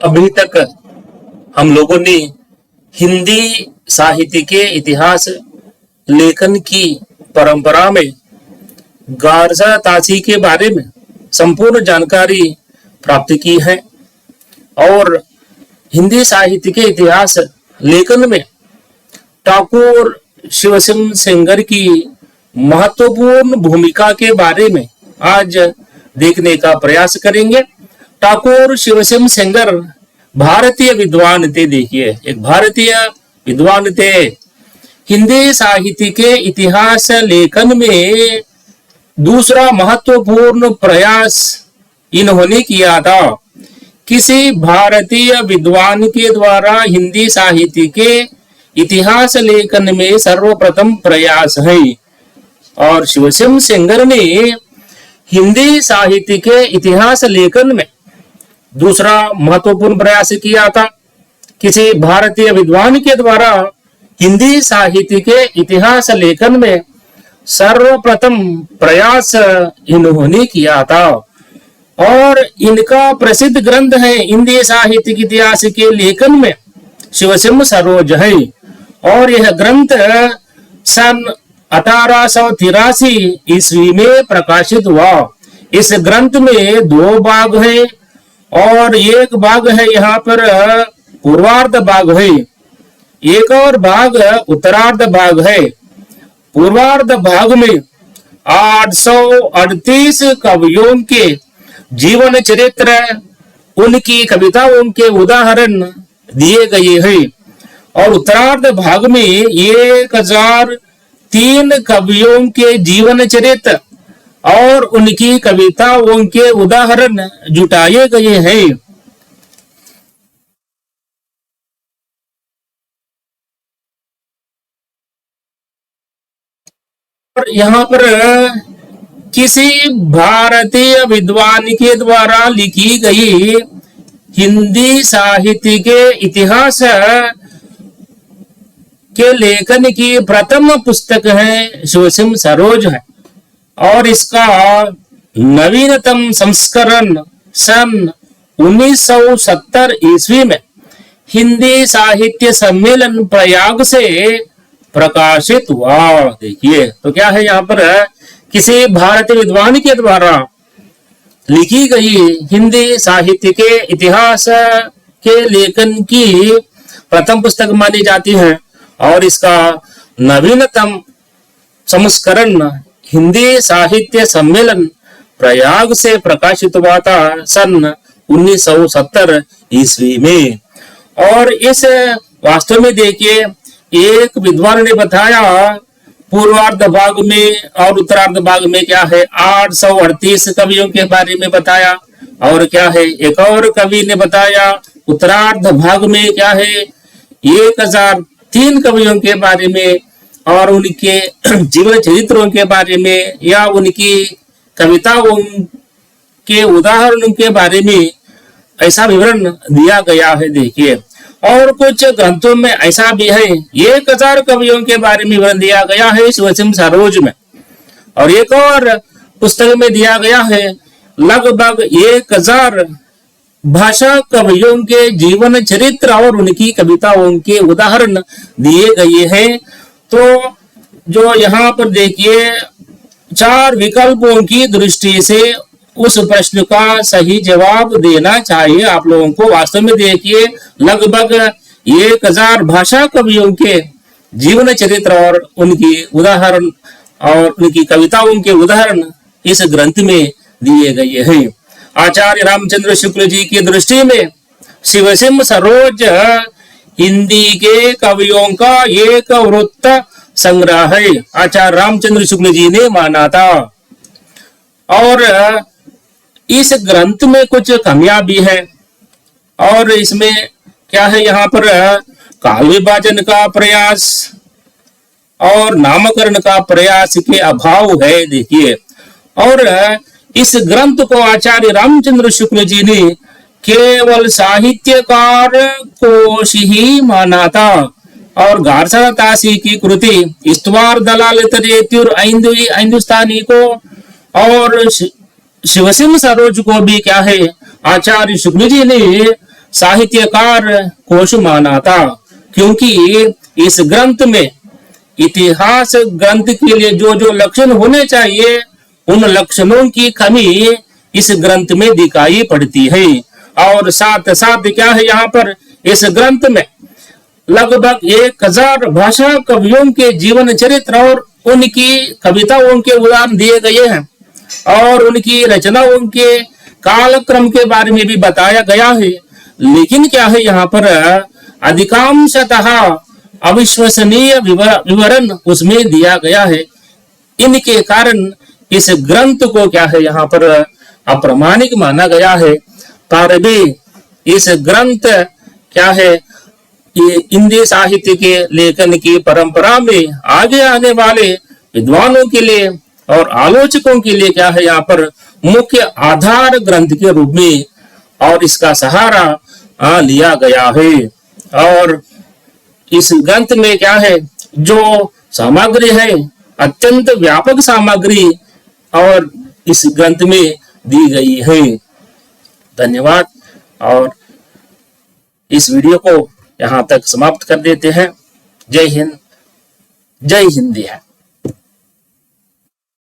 अभी तक हम लोगों ने हिंदी साहित्य के इतिहास लेखन की परंपरा में गारजा तासी के बारे में संपूर्ण जानकारी प्राप्त की है और हिंदी साहित्य के इतिहास लेखन में ठाकुर शिवसिंह सेंगर की महत्वपूर्ण भूमिका के बारे में आज देखने का प्रयास करेंगे। ठाकुर शिवसिंह सेंगर भारतीय विद्वान थे। देखिए, एक भारतीय विद्वान थे। हिंदी साहित्य के इतिहास लेखन में दूसरा महत्वपूर्ण प्रयास इन्होंने किया था। किसी भारतीय विद्वान के द्वारा हिंदी साहित्य के इतिहास लेखन में सर्वप्रथम प्रयास है और शिवसिंह सेंगर ने हिंदी साहित्य के इतिहास लेखन में दूसरा महत्वपूर्ण प्रयास किया था। किसी भारतीय विद्वान के द्वारा हिंदी साहित्य के इतिहास लेखन में सर्वप्रथम प्रयास इन्होंने किया था और इनका प्रसिद्ध ग्रंथ है हिंदी साहित्य के इतिहास के लेखन में शिवसिंह सरोज है और यह ग्रंथ सन 1883 ईस्वी में प्रकाशित हुआ। इस ग्रंथ में दो भाग है और एक भाग है यहाँ पर पूर्वार्ध भाग है, एक और भाग उत्तरार्ध भाग है। पूर्वार्ध भाग में 838 कवियों के जीवन चरित्र, उनकी कविताओं के उदाहरण दिए गए हैं और उत्तरार्ध भाग में 1003 कवियों के जीवन चरित्र और उनकी कविताओं के उदाहरण जुटाए गए हैं। और यहाँ पर किसी भारतीय विद्वान के द्वारा लिखी गई हिंदी साहित्य के इतिहास के लेखन की प्रथम पुस्तक है शिवसिंह सरोज है और इसका नवीनतम संस्करण सन 1970 ईस्वी में हिंदी साहित्य सम्मेलन प्रयाग से प्रकाशित हुआ। देखिए, तो क्या है यहाँ पर किसी भारतीय विद्वान के द्वारा लिखी गई हिंदी साहित्य के इतिहास के लेखन की प्रथम पुस्तक मानी जाती है और इसका नवीनतम संस्करण हिंदी साहित्य सम्मेलन प्रयाग से प्रकाशित हुआ था सन 1970 ईस्वी में। और इस वास्तव में देखिए, एक विद्वान ने बताया पूर्वार्ध भाग में और उत्तरार्ध भाग में क्या है 838 कवियों के बारे में बताया और क्या है एक और कवि ने बताया उत्तरार्ध भाग में क्या है 1003 कवियों के बारे में और उनके जीवन चरित्रों के बारे में या उनकी कविताओं के उदाहरणों के बारे में ऐसा विवरण दिया गया है। देखिए, और कुछ ग्रंथों में ऐसा भी है 1000 कवियों के बारे में विवरण दिया गया है शिवसिंह सरोज में और एक और पुस्तक में दिया गया है लगभग 1000 भाषा कवियों के जीवन चरित्र और उनकी कविताओं के उदाहरण दिए गए हैं। तो जो यहाँ पर देखिए 4 विकल्पों की दृष्टि से उस प्रश्न का सही जवाब देना चाहिए आप लोगों को। वास्तव में देखिए, लगभग 1000 भाषा कवियों के जीवन चरित्र और उनकी उदाहरण और उनकी कविताओं के उदाहरण इस ग्रंथ में दिए गए हैं। आचार्य रामचंद्र शुक्ल जी की दृष्टि में शिवसिंह सरोज हिंदी के कवियों का एक वृत्त संग्रह है, आचार्य रामचंद्र शुक्ल जी ने माना था। और इस ग्रंथ में कुछ कमियां भी है और इसमें क्या है यहाँ पर काल विभाजन का प्रयास और नामकरण का प्रयास के अभाव है। देखिए, और इस ग्रंथ को आचार्य रामचंद्र शुक्ल जी ने केवल साहित्यकार कोश ही माना था और गारजा तासी की कृति इस्तवार दलाल तरेत्युर हिंदुस्तानी को और शिवसिंह सरोज को भी क्या है आचार्य शुक्ल जी ने साहित्यकार कोश माना था, क्योंकि इस ग्रंथ में इतिहास ग्रंथ के लिए जो जो लक्षण होने चाहिए उन लक्षणों की कमी इस ग्रंथ में दिखाई पड़ती है। और साथ साथ क्या है, यहाँ पर इस ग्रंथ में लगभग 1000 भाषा कवियों के जीवन चरित्र और उनकी कविताओं के उदाहरण दिए गए हैं और उनकी रचनाओं के कालक्रम के बारे में भी बताया गया है। लेकिन क्या है, यहाँ पर अधिकांशतः अविश्वसनीय विवरण उसमें दिया गया है। इनके कारण इस ग्रंथ को क्या है, यहाँ पर अप्रामाणिक माना गया है। पर भी इस ग्रंथ क्या है, ये हिंदी साहित्य के लेखन की परंपरा में आगे आने वाले विद्वानों के लिए और आलोचकों के लिए क्या है, यहाँ पर मुख्य आधार ग्रंथ के रूप में और इसका सहारा लिया गया है। और इस ग्रंथ में क्या है, जो सामग्री है अत्यंत व्यापक सामग्री और इस ग्रंथ में दी गई है। धन्यवाद। और इस वीडियो को यहाँ तक समाप्त कर देते हैं। जय हिंद, जय हिंद है।